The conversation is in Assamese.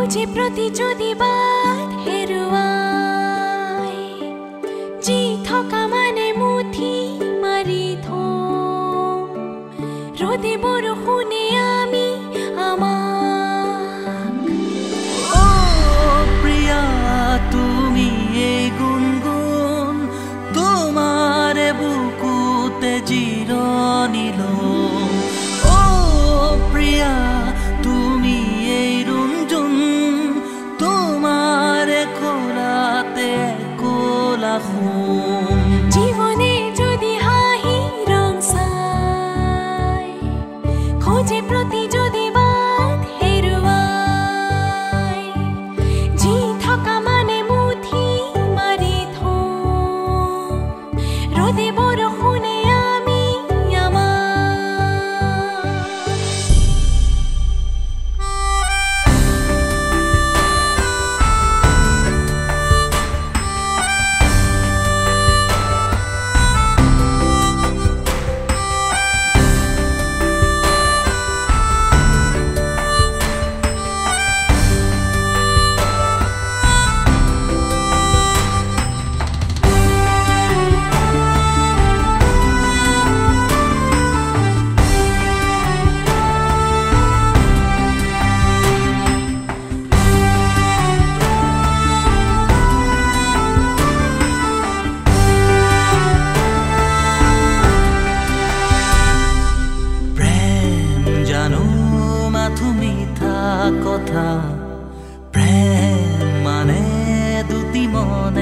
খোঁজে প্ৰতি যদি বাদ হেৰুৱাই জি থকা মানে মুঠি মাৰি থওঁ ৰ'দে বৰষুণে আমি আমাক ও প্ৰিয়া তুমি এই গুণগুণ তোমাৰ বুকুতে জিৰণি লওঁ ও প্ৰিয়া তুমি এই ৰুমজুন তোমাৰ কোলাতে কোলা ঘুম জীবনে যদি হাঁহি ৰং চাই খোঁজে প্ৰতি যদি বাদ হেৰুৱাই জি থকা মানে মুঠি মাৰি থওঁ ৰ'দে বৰষুণে আমি কথা প্ৰেম মানে দুটি মনে